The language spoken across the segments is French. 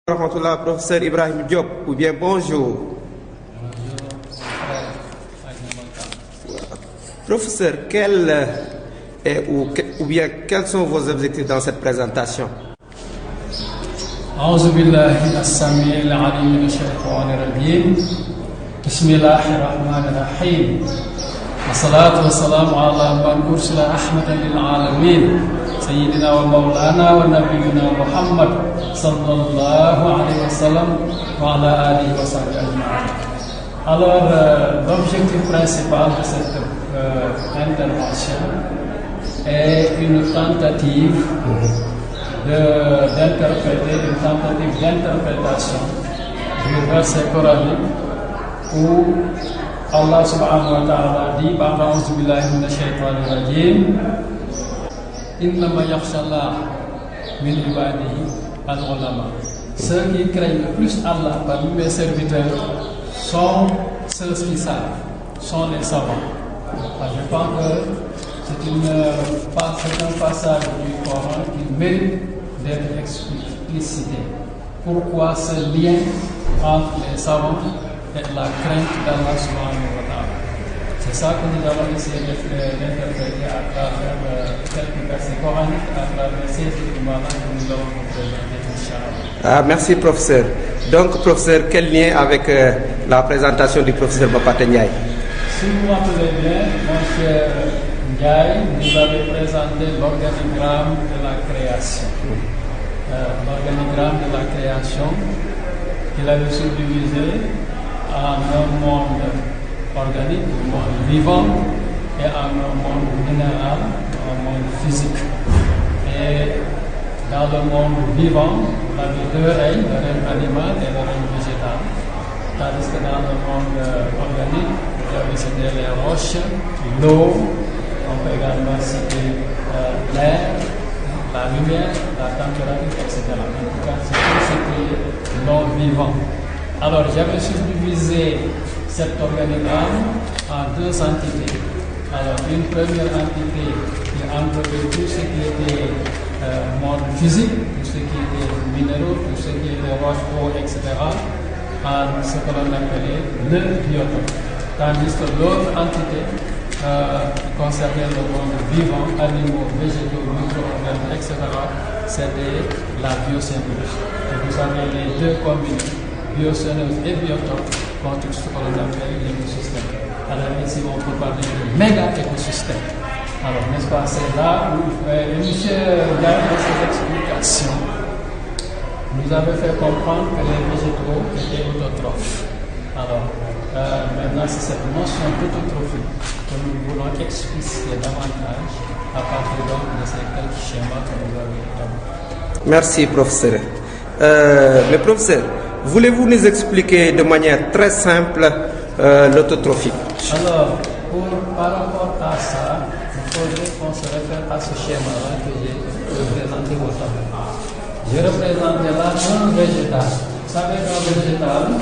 Rahmatullah, professeur Ibrahim Diop, ou bien bonjour. Professeur, quels sont vos objectifs dans cette présentation? أعوذ بالله السميع العليم من الشيطان الرجيم بسم الله الرحمن الرحيم والصلاة والسلام على من أرسل رحمة للعالمين سيدنا ومولانا ونبينا محمد صلى الله عليه وسلم وعلى آله وصحبه أجمعين. Alors, l'objectif principal de cette intervention est une tentative d'interprétation du verset coranique où Allah subhanahu wa ta'ala dit A'udhu billahi minash shaitanir rajim Innama yakhshallah min ibadihi al-ulama. Ceux qui craignent le plus Allah parmi mes serviteurs sont ceux qui savent, sont les savants. Je pense que c'est un passage du Coran qui mérite d'être explicité. Pourquoi ce lien entre les savants et la crainte d'Allah subhanahu wa ta'ala? C'est ça que nous allons essayer d'interpréter à travers quelques versets coraniques, à travers ces éléments que nous allons vous présenter, Inch'Allah. Merci, professeur. Donc, professeur, quel lien avec la présentation du professeur Bapate Ndiaye? Si vous vous rappelez bien, mon cher Ndiaye nous avait présenté l'organigramme de la création. L'organigramme de la création qu'il avait subdivisé en un monde organique, un monde vivant, et en un monde minéral, un monde physique. Et dans le monde vivant, on avait deux règnes, le règne animal et le règne végétal. Tandis que dans le monde organique, c'était les roches, l'eau, on peut également citer l'air, la lumière, la température, etc. En tout cas, c'est tout ce qui est non vivant. Alors, j'avais subdivisé cet organigramme en deux entités. Alors, une première entité qui englobait tout ce qui était monde physique, tout ce qui était minéraux, tout ce qui était roches, eau, etc. en ce que l'on appelait le biotope. Tandis que l'autre entité concernait le monde vivant, animaux, végétaux, micro-organismes, etc., c'était la biocénose. Et vous savez, les deux combinés, biocénose et biotope, constituent ce que l'on appelle l'écosystème. Alors ici, on peut parler de méga écosystème. Alors, n'est-ce pas, c'est là où M. Gaï, dans ses explications, nous avait fait comprendre que les végétaux étaient autotrophes. Alors, maintenant, c'est cette notion d'autotrophie que nous voulons expliciter davantage à partir de ces quelques schémas que nous avons établis. Merci, professeur. Mais professeur, voulez-vous nous expliquer de manière très simple l'autotrophie? Alors, par rapport à ça, il faudrait qu'on se réfère à ce schéma-là que j'ai présenté au tableau. Je représentais là un végétal. Vous savez, un végétal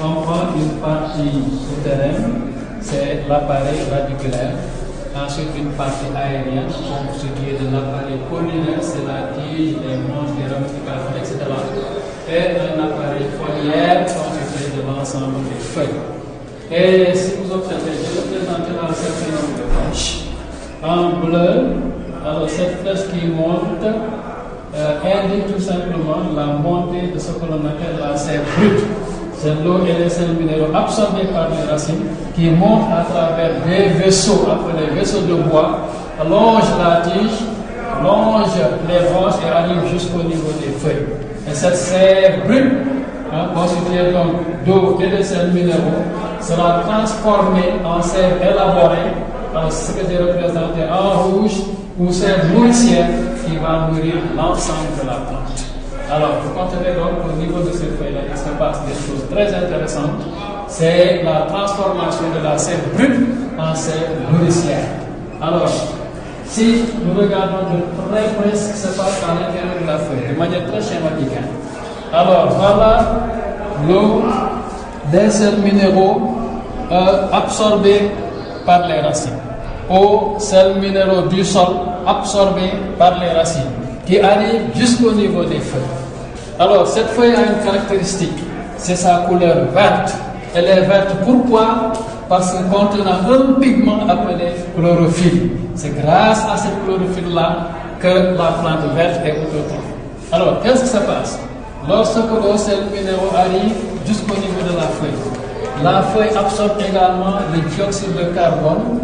comprend une partie souterraine, c'est l'appareil radiculaire. Ensuite, une partie aérienne, pour ce qui est de l'appareil collinaire, c'est la tige, les branches, les ramifications, etc. Et un appareil foliaire constitué de l'ensemble des feuilles. Et si vous observez, je représente là un certain nombre de flèches. En bleu, alors cette flèche qui monte indique tout simplement la montée de ce que l'on appelle la sève brute. C'est l'eau et les sels minéraux absorbés par les racines qui montent à travers des vaisseaux, appelés vaisseaux de bois, longent la tige, longent les branches et arrivent jusqu'au niveau des feuilles. Et cette sève brute, constituée donc d'eau et de sels minéraux, sera transformée en sève élaborée, en ce que j'ai représenté en rouge, ou sève nourricière qui va nourrir l'ensemble de la plante. Alors, vous constatez donc qu'au niveau de ces feuilles-là, il se passe des choses très intéressantes. C'est la transformation de la sève brute en sève nourricière. Alors, si nous regardons de très près ce qui se passe à l'intérieur de la feuille, de manière très schématique. Alors, voilà l'eau, des sels minéraux absorbés par les racines. Eau, sels minéraux du sol absorbés par les racines, qui arrivent jusqu'au niveau des feuilles. Alors, cette feuille a une caractéristique, c'est sa couleur verte. Elle est verte pourquoi? Parce qu'elle contient un pigment appelé chlorophylle. C'est grâce à cette chlorophylle-là que la plante verte est autotrophe. Alors, qu'est-ce qui se passe? Lorsque les sels minéraux arrivent jusqu'au niveau de la feuille absorbe également le dioxyde de carbone,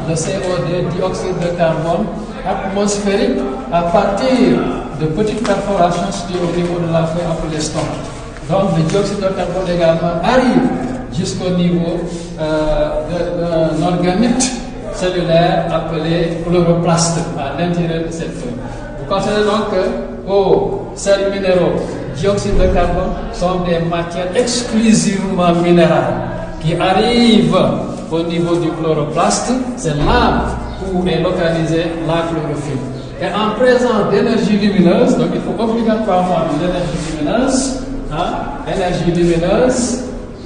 le CO2, dioxyde de carbone atmosphérique à partir de petites perforations situées au niveau de la feuille appelées stomates. Donc, le dioxyde de carbone également arrive jusqu'au niveau d'un organite cellulaire appelé chloroplaste à l'intérieur de cette feuille. Vous constatez donc que aux sels minéraux, dioxyde de carbone sont des matières exclusivement minérales qui arrivent au niveau du chloroplaste. C'est là où est localisée la chlorophylle. Et en présence d'énergie lumineuse, donc il faut obligatoirement une énergie lumineuse,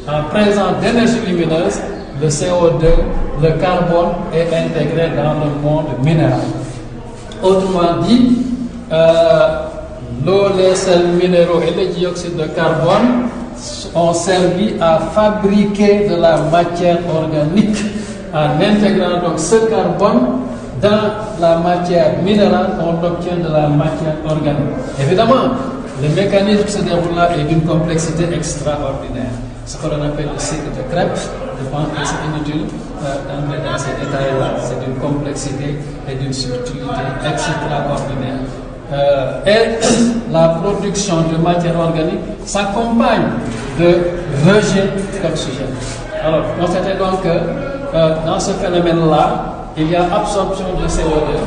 en présence d'énergie lumineuse, le CO2, le carbone est intégré dans le monde minéral. Autrement dit, l'eau, les sels minéraux et le dioxyde de carbone ont servi à fabriquer de la matière organique en intégrant donc ce carbone dans la matière minérale, on obtient de la matière organique. Évidemment, le mécanisme se déroule là est d'une complexité extraordinaire. Ce qu'on appelle le cycle de Krebs, je pense que c'est inutile d'entrer dans ces détails-là. C'est d'une complexité et d'une subtilité extraordinaire. Et la production de matière organique s'accompagne de rejet d'oxygène. Alors, constatez donc que dans ce phénomène-là, il y a absorption de CO2,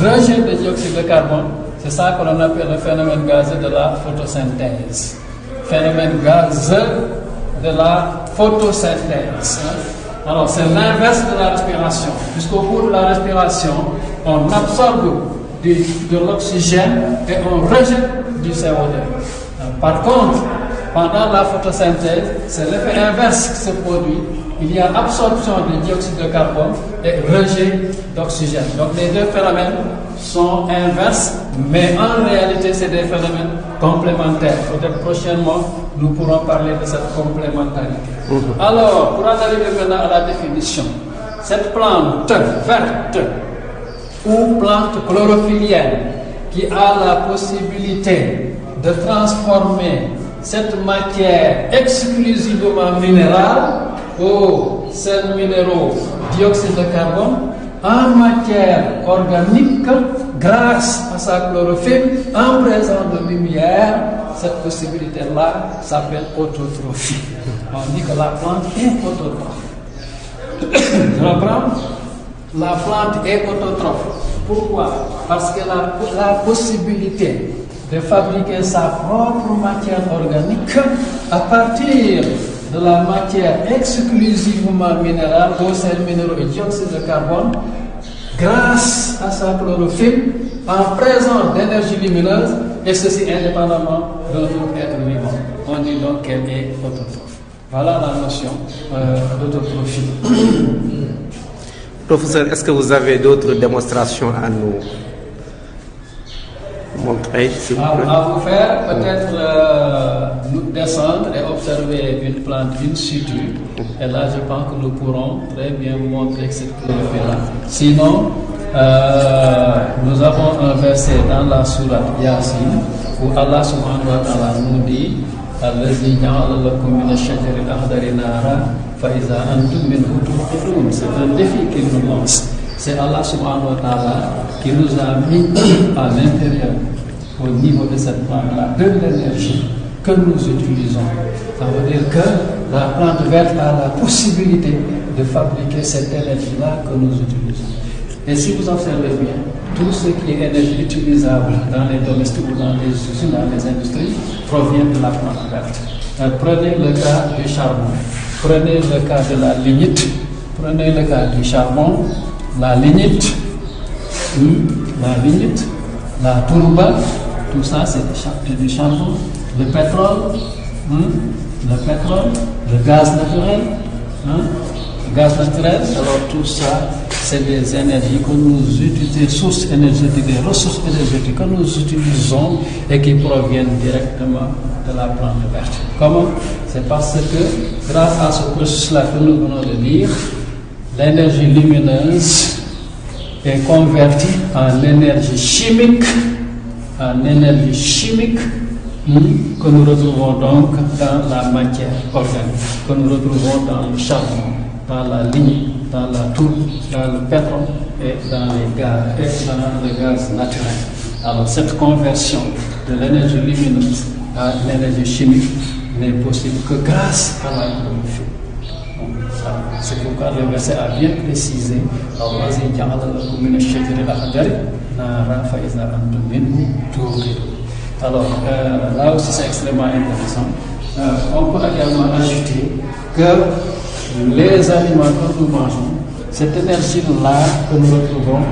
rejet de dioxyde de carbone. C'est ça que l'on appelle le phénomène gazeux de la photosynthèse. Phénomène gazeux de la photosynthèse. Alors, c'est l'inverse de la respiration. Puisqu'au cours de la respiration, on absorbe de l'oxygène et on rejette du CO2. Par contre, pendant la photosynthèse, c'est l'effet inverse qui se produit. Il y a absorption de dioxyde de carbone et rejet d'oxygène. Donc les deux phénomènes sont inverses, mais en réalité, c'est des phénomènes complémentaires. Peut-être prochainement, nous pourrons parler de cette complémentarité. Alors, pour en arriver maintenant à la définition, cette plante verte ou plante chlorophyllienne qui a la possibilité de transformer cette matière exclusivement minérale aux sels minéraux, dioxyde de carbone, en matière organique, grâce à sa chlorophylle, en présence de lumière, cette possibilité-là s'appelle autotrophie. On dit que la plante est autotrophe. Je reprends. La plante est autotrophe. Pourquoi? Parce qu'elle a la possibilité de fabriquer sa propre matière organique à partir de la matière exclusivement minérale, aux sels minéraux et dioxyde de carbone, grâce à sa chlorophylle, en présence d'énergie lumineuse, et ceci indépendamment d'un autre être vivant. On dit donc qu'elle est autotrophe. Voilà la notion d'autotrophie. Professeur, est-ce que vous avez d'autres démonstrations à nous montrer, s'il vous plaît? À vous faire, peut-être nous descendre et observer une plante in situ. Et là, je pense que nous pourrons très bien montrer cette chlorophylle-là. Sinon, nous avons un verset dans la sourate Yasin où Allah subhanahu wa ta'ala nous dit الذي جعل لكم من الشجر الأخضر نارا فإذا أنتم منه توقدون. C'est un défi qu'il nous lance. C'est Allah subhanahu wa ta'ala qui nous a mis à l'intérieur, au niveau de cette plante-là, de l'énergie que nous utilisons. Ça veut dire que la plante verte a la possibilité de fabriquer cette énergie-là que nous utilisons. Et si vous observez bien, tout ce qui est énergie utilisable dans les domestiques ou dans les usines, dans les industries, provient de la plante verte. Prenez le cas du charbon, prenez le cas de la lignite, prenez le cas du charbon, la lignite, la tourba, tout ça c'est du charbon, le pétrole, le gaz naturel, alors tout ça c'est des énergies que nous utilisons, des sources énergétiques, des ressources énergétiques que nous utilisons et qui proviennent directement de la plante verte. Comment? C'est parce que grâce à ce processus-là que nous venons de dire, l'énergie lumineuse est convertie en énergie chimique, que nous retrouvons donc dans la matière organique, que nous retrouvons dans le charbon, dans la ligne, dans la tourbe, dans le pétrole et dans les gaz, et dans le gaz naturel. Alors cette conversion de l'énergie lumineuse à l'énergie chimique n'est possible que grâce à la chlorophylle. C'est pourquoi le verset a bien précisé alors là aussi c'est extrêmement intéressant. On peut également ajouter que les aliments que nous mangeons, cette énergie-là que nous retrouvons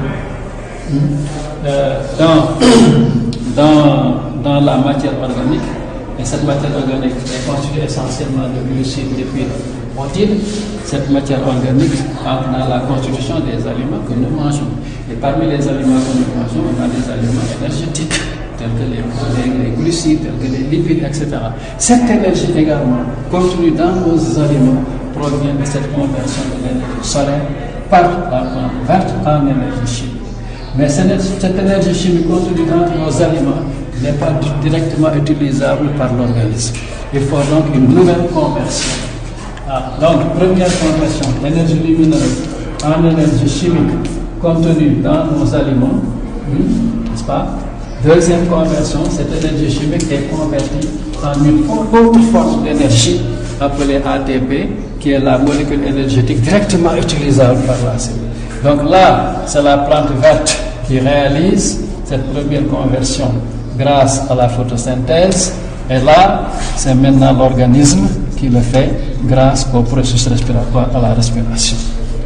dans la matière organique, et cette matière organique est constituée essentiellement de glucides, lipides, protéines. Cette matière organique entre dans la constitution des aliments que nous mangeons. Et parmi les aliments que nous mangeons, on a des aliments énergétiques, tels que les glucides, tels que les lipides, etc. Cette énergie également, contenue dans nos aliments, provient de cette conversion de l'énergie solaire par la plante verte en énergie chimique. Mais cette énergie chimique contenue dans nos aliments n'est pas directement utilisable par l'organisme. Il faut donc une nouvelle conversion. Donc, première conversion, l'énergie lumineuse en énergie chimique contenue dans nos aliments, n'est-ce pas? Deuxième conversion, cette énergie chimique est convertie en une autre forme d'énergie appelée ATP, qui est la molécule énergétique directement utilisable par la cellule. Donc là, c'est la plante verte qui réalise cette première conversion grâce à la photosynthèse, et là, c'est maintenant l'organisme qui le fait grâce au processus respiratoire, à la respiration.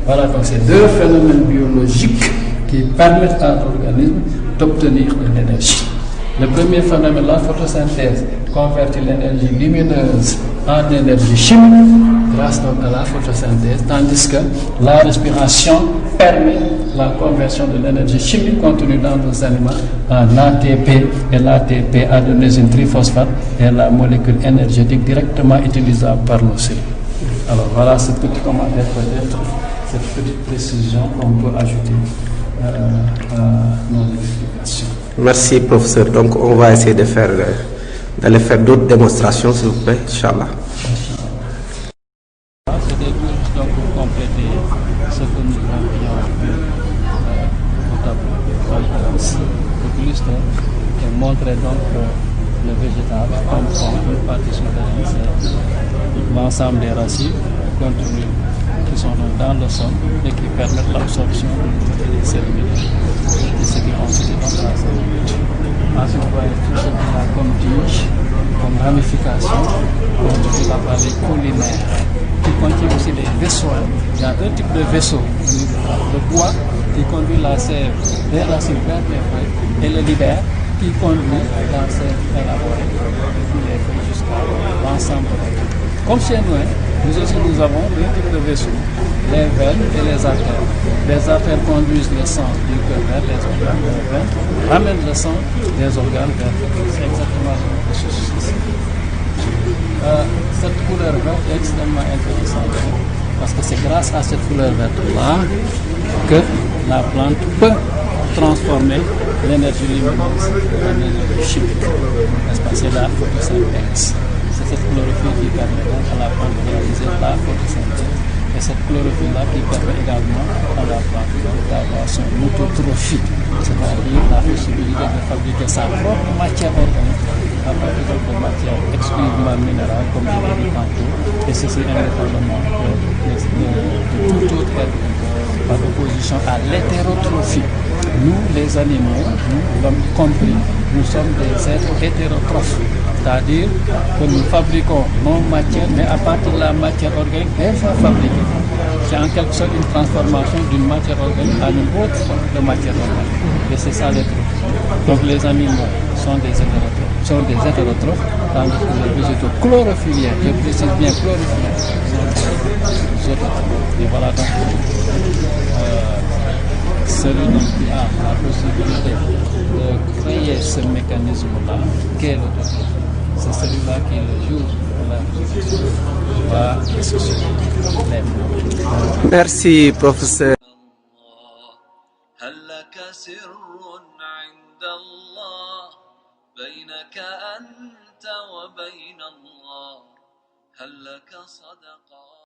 Voilà, donc c'est deux phénomènes biologiques qui permettent à l'organisme d'obtenir de l'énergie. Le premier phénomène, la photosynthèse, convertit l'énergie lumineuse en énergie chimique grâce donc à la photosynthèse, tandis que la respiration permet la conversion de l'énergie chimique contenue dans nos aliments en ATP, et l'ATP, adénosine triphosphate, est la molécule énergétique directement utilisable par nos cellules. Alors voilà ce petit commentaire peut-être, cette petite précision qu'on peut ajouter à nos explications. Merci professeur. Donc on va essayer d'aller faire d'autres démonstrations s'il vous plaît, Inch'Allah. C'était juste donc pour compléter ce que nous avions vu au tableau ici, pour illustrer et montrer donc le végétal comme une partie souterraine, c'est l'ensemble des racines contenues qui sont dans le sol et qui permettent l'absorption des cellules et ce qui constitue donc la cellule. Ensuite, vous voyez tout ce qu'on a comme tige, comme ramification, constitue l'appareil collinaire, qui contient aussi des vaisseaux. Il y a deux types de vaisseaux, le bois qui conduit la sève des racines vers les feuilles et le libère qui conduit la sève élaborée depuis les feuilles jusqu'à l'ensemble. Comme chez nous, nous aussi nous avons deux types de vaisseaux, les veines et les artères. Les artères conduisent le sang du cœur vers les organes, les veines ramènent le sang des organes vers le cœur. C'est exactement le processus ici. Cette couleur verte est extrêmement intéressante parce que c'est grâce à cette couleur verte-là que la plante peut transformer l'énergie lumineuse en énergie chimique. N'est-ce pas? C'est la photosynthèse. C'est cette chlorophylle qui permet donc à la plante de réaliser la photosynthèse. Et cette chlorophylle-là qui permet également à la plante d'avoir son autotrophie, c'est-à-dire la possibilité de fabriquer sa propre matière organique à partir de matière exclusivement minérale, comme je l'ai dit tantôt, et ceci indépendamment de tout autre être, par opposition à l'hétérotrophie. Nous, les animaux, nous, l'homme compris, nous sommes des êtres hétérotrophes, c'est-à-dire que nous fabriquons nos matières, mais à partir de la matière organique déjà fabriquée. C'est en quelque sorte une transformation d'une matière organique à une autre forme de matière organique. Et c'est ça l'hétérotrophie. Donc les animaux sont des hétérotrophes, tandis que les végétaux chlorophylliens, je précise bien chlorophylliens, sont des autotrophes. Et voilà donc celui donc qui a la possibilité de créer ce mécanisme-là, qu'est l'autotron. C'est celui-là qui, le jour de la résurrection, va ressusciter les morts. Merci, professeur. هل لك سر عند الله بينك أنت وبين الله هل لك صدقة